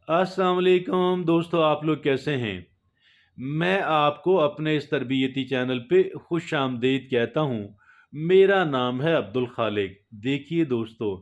अस्सलाम वालेकुम दोस्तों, आप लोग कैसे हैं? मैं आपको अपने इस तरबियती चैनल पे खुश आमदीद कहता हूँ। मेरा नाम है अब्दुल खालिक। देखिए दोस्तों,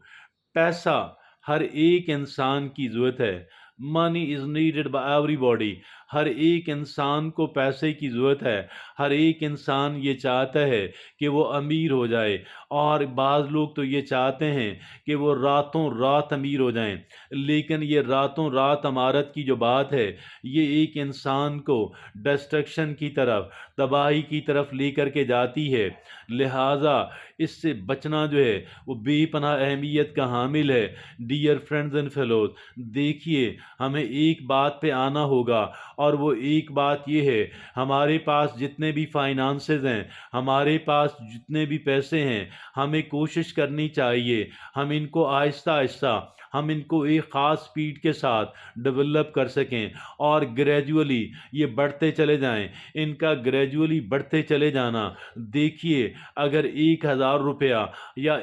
पैसा हर एक इंसान की ज़रूरत है। Money is needed by everybody. हर एक इंसान को पैसे की ज़रूरत है। हर एक इंसान ये चाहता है कि वो अमीर हो जाए, और बाज़ लोग तो ये चाहते हैं कि वो रातों रात अमीर हो जाएं। लेकिन ये रातों रात अमारत की जो बात है, ये एक इंसान को डिस्ट्रक्शन की तरफ, तबाही की तरफ लेकर के जाती है। लिहाजा इससे बचना जो है वो बेपनाह अहमियत का हामिल है। डियर फ्रेंड्स एंड फेलोज, देखिए, हमें एक बात पे आना होगा, और वो एक बात ये है, हमारे पास जितने भी फाइनेंसेस हैं, हमारे पास जितने भी पैसे हैं, हमें कोशिश करनी चाहिए हम इनको आहिस्ता आहिस्ता, हम इनको एक ख़ास स्पीड के साथ डेवलप कर सकें, और ग्रेजुअली ये बढ़ते चले जाएं। इनका ग्रेजुअली बढ़ते चले जाना, देखिए, अगर 1,000 रुपया या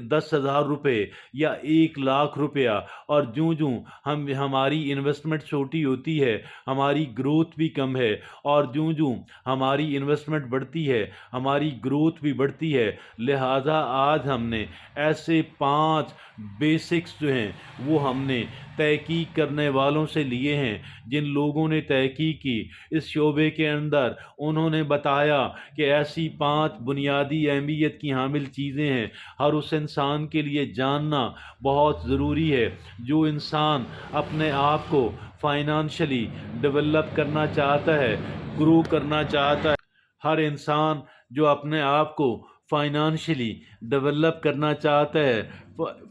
10,000 रुपये या 1,00,000 रुपया, और जूं जूं हमारी इन्वेस्टमेंट छोटी होती है, हमारी ग्रोथ भी कम है, और जूं जूं हमारी इन्वेस्टमेंट बढ़ती है, हमारी ग्रोथ भी बढ़ती है। लिहाजा आज हमने ऐसे 5 बेसिक्स जो हैं वो हमने तहकीक करने वालों से लिए हैं, जिन लोगों ने तहकीक की इस शोबे के अंदर। उन्होंने बताया कि ऐसी 5 बुनियादी अहमियत की हामिल चीज़ें हैं, हर उस इंसान के लिए जानना बहुत ज़रूरी है जो इंसान अपने आप को फाइनेंशियली डेवलप करना चाहता है, ग्रो करना चाहता है। हर इंसान जो अपने आप को फाइनेंशियली डेवलप करना चाहता है,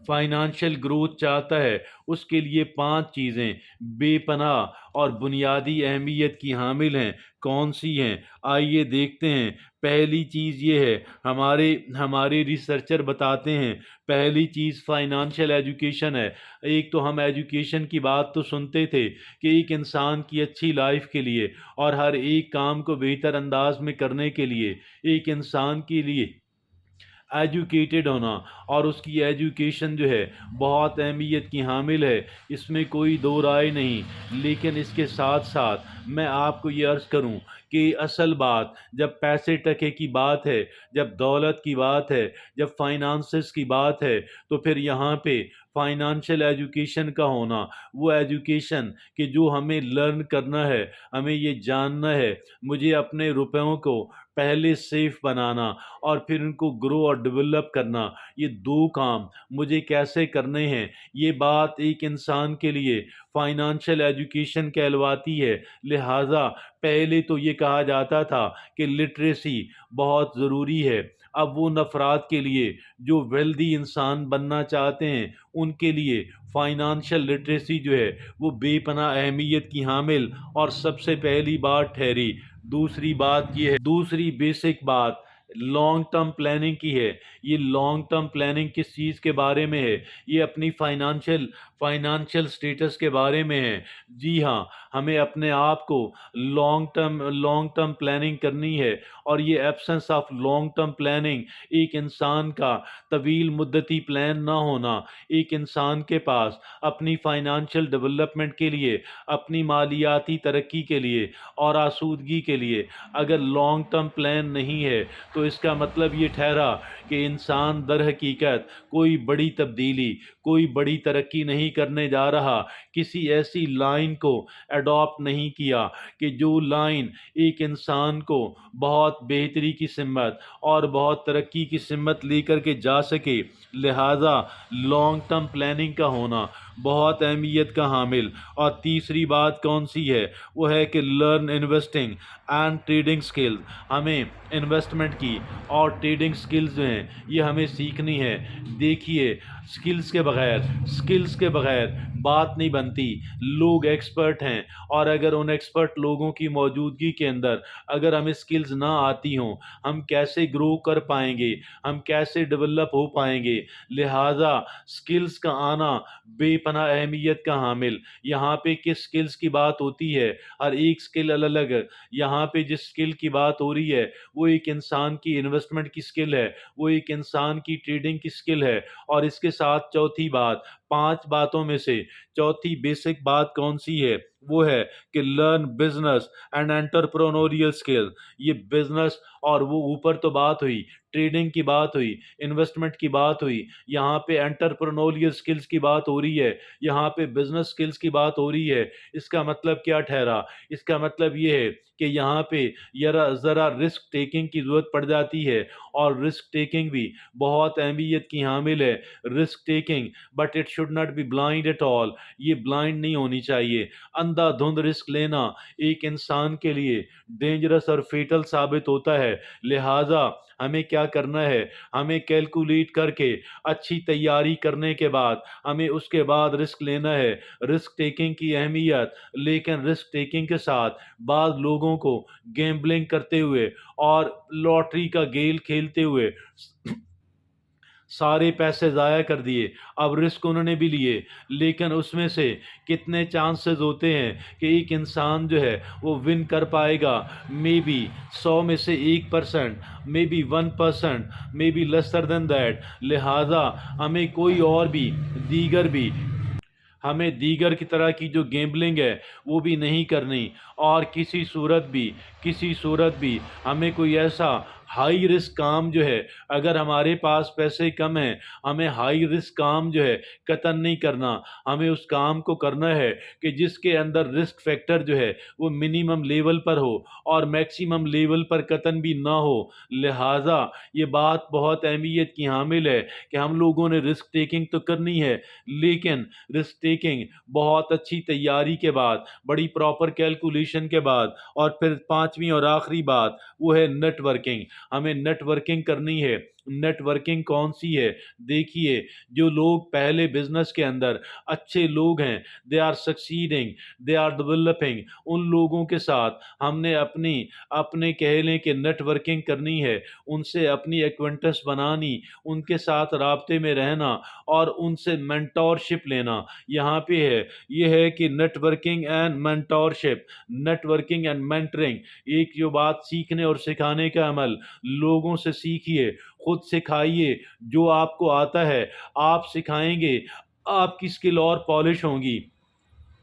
फाइनेंशियल ग्रोथ चाहता है, उसके लिए 5 चीज़ें बेपनाह और बुनियादी अहमियत की हामिल हैं। कौन सी हैं? आइए देखते हैं। पहली चीज़ ये है, हमारे हमारे रिसर्चर बताते हैं, पहली चीज़ फाइनेंशियल एजुकेशन है। एक तो हम एजुकेशन की बात तो सुनते थे कि एक इंसान की अच्छी लाइफ के लिए और हर एक काम को बेहतर अंदाज में करने के लिए एक इंसान के लिए एजुकेटेड होना, और उसकी एजुकेशन जो है बहुत अहमियत की हामिल है, इसमें कोई दो राय नहीं। लेकिन इसके साथ साथ मैं आपको ये अर्ज़ करूं कि असल बात जब पैसे टके की बात है, जब दौलत की बात है, जब फाइनेंसेस की बात है, तो फिर यहाँ पे फाइनेंशियल एजुकेशन का होना, वो एजुकेशन कि जो हमें लर्न करना है, हमें ये जानना है, मुझे अपने रुपयों को पहले सेफ बनाना और फिर उनको ग्रो और डेवलप करना, ये 2 काम मुझे कैसे करने हैं, ये बात एक इंसान के लिए फाइनेंशियल एजुकेशन कहलवाती है। लिहाजा पहले तो ये कहा जाता था कि लिटरेसी बहुत ज़रूरी है। अब वो अफराद के लिए जो वेल्दी इंसान बनना चाहते हैं, उनके लिए फाइनेंशियल लिटरेसी जो है वो बेपनाह अहमियत की हामिल और सबसे पहली बात ठहरी। दूसरी बात ये है, दूसरी बेसिक बात लॉन्ग टर्म प्लानिंग की है। ये लॉन्ग टर्म प्लानिंग किस चीज़ के बारे में है? ये अपनी फाइनेंशियल स्टेटस के बारे में है। जी हाँ, हमें अपने आप को लॉन्ग टर्म प्लानिंग करनी है, और ये absence of long term planning, एक इंसान का तवील मुद्दती प्लान ना होना, एक इंसान के पास अपनी फाइनेंशियल डेवलपमेंट के लिए, अपनी मालियाती तरक्की के लिए और आसूदगी के लिए अगर लॉन्ग टर्म प्लान नहीं है, तो इसका मतलब ये ठहरा कि इंसान दर हकीकत कोई बड़ी तब्दीली, कोई बड़ी तरक्की नहीं करने जा रहा। किसी ऐसी लाइन को अडॉप्ट नहीं किया कि जो लाइन एक इंसान को बहुत बेहतरी की सिमत और बहुत तरक्की की सिमत लेकर के जा सके। लिहाजा लॉन्ग टर्म प्लानिंग का होना बहुत अहमियत का हामिल। और तीसरी बात कौन सी है? वो है कि learn investing and trading skills. हमें इन्वेस्टमेंट की और ट्रेडिंग स्किल्स जो हैं ये हमें सीखनी है। देखिए, स्किल्स के बगैर बात नहीं बनती। लोग एक्सपर्ट हैं, और अगर उन एक्सपर्ट लोगों की मौजूदगी के अंदर अगर हमें स्किल्स ना आती हों, हम कैसे ग्रो कर पाएंगे, हम कैसे डेवलप हो पाएंगे? लिहाजा स्किल्स का आना बेपनाह अहमियत का हामिल। यहाँ पे किस स्किल्स की बात होती है? हर एक स्किल अलग अलग है। यहाँ पे जिस स्किल की बात हो रही है वो एक इंसान की इन्वेस्टमेंट की स्किल है, वो एक इंसान की ट्रेडिंग की स्किल है, और इसके साथ चौथी बात 5 बातों में से चौथी बेसिक बात कौन सी है? वो है कि learn business and entrepreneurial skill. ये बिजनेस और वो ऊपर तो बात हुई, ट्रेडिंग की बात हुई, इन्वेस्टमेंट की बात हुई, यहाँ पे एंटरप्रेन्योरियल स्किल्स की बात हो रही है, यहाँ पे बिजनेस स्किल्स की बात हो रही है। इसका मतलब क्या ठहरा? इसका मतलब ये है कि यहाँ पे ज़रा रिस्क टेकिंग की ज़रूरत पड़ जाती है, और रिस्क टेकिंग भी बहुत अहमियत की हामिल है। Risk taking, but it should not be blind at all. ये ब्लाइंड नहीं होनी चाहिए। अंधाधुंध रिस्क लेना एक इंसान के लिए डेंजरस और फेटल साबित होता है। लिहाजा हमें क्या करना है? हमें कैलकुलेट करके अच्छी तैयारी करने के बाद हमें उसके बाद रिस्क लेना है। रिस्क टेकिंग की अहमियत, लेकिन रिस्क टेकिंग के साथ बाद लोगों को गैम्बलिंग करते हुए और लॉटरी का गेल खेलते हुए सारे पैसे ज़ाया कर दिए। अब रिस्क उन्होंने भी लिए, लेकिन उसमें से कितने चांसेस होते हैं कि एक इंसान जो है वो विन कर पाएगा? मे बी 100 में से 1%, may be 1%, may be lesser than that. लिहाजा हमें कोई और भी दीगर भी हमें दीगर की तरह की जो गैम्बलिंग है वो भी नहीं करनी, और किसी सूरत भी हमें कोई ऐसा हाई रिस्क काम जो है, अगर हमारे पास पैसे कम हैं, हमें हाई रिस्क काम जो है कतन नहीं करना। हमें उस काम को करना है कि जिसके अंदर रिस्क फैक्टर जो है वो मिनिमम लेवल पर हो और मैक्सिमम लेवल पर कतन भी ना हो। लिहाजा ये बात बहुत अहमियत की हामिल है कि हम लोगों ने रिस्क टेकिंग तो करनी है, लेकिन रिस्क टेकिंग बहुत अच्छी तैयारी के बाद, बड़ी प्रॉपर कैलकुलेशन के बाद। और फिर पांचवी और आखिरी बात वो है नेटवर्किंग। हमें नेटवर्किंग करनी है। नेटवर्किंग कौन सी है? देखिए, जो लोग पहले बिजनेस के अंदर अच्छे लोग हैं, they are succeeding, they are developing, उन लोगों के साथ हमने अपनी अपने कह लें कि नेटवर्किंग करनी है। उनसे अपनी एक्वेंटेंस बनानी, उनके साथ राब्ते में रहना और उनसे मेंटोरशिप लेना। यहाँ पे है, ये है कि networking and mentorship, networking and mentoring, एक जो बात सीखने और सिखाने का अमल। लोगों से सीखिए, खुद सिखाइए। जो आपको आता है आप सिखाएंगे, आपकी स्किल और पॉलिश होंगी।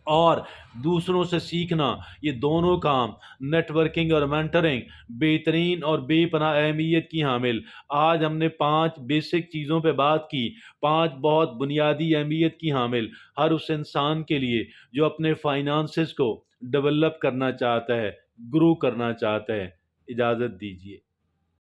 और दूसरों से सीखना, ये दोनों काम, नेटवर्किंग और मेंटरिंग, बेहतरीन और बेपनाह अहमियत की हामिल। आज हमने 5 बेसिक चीज़ों पे बात की, 5 बहुत बुनियादी अहमियत की हामिल हर उस इंसान के लिए जो अपने फाइनेंसेस को डेवलप करना चाहता है, ग्रो करना चाहता है। इजाज़त दीजिए।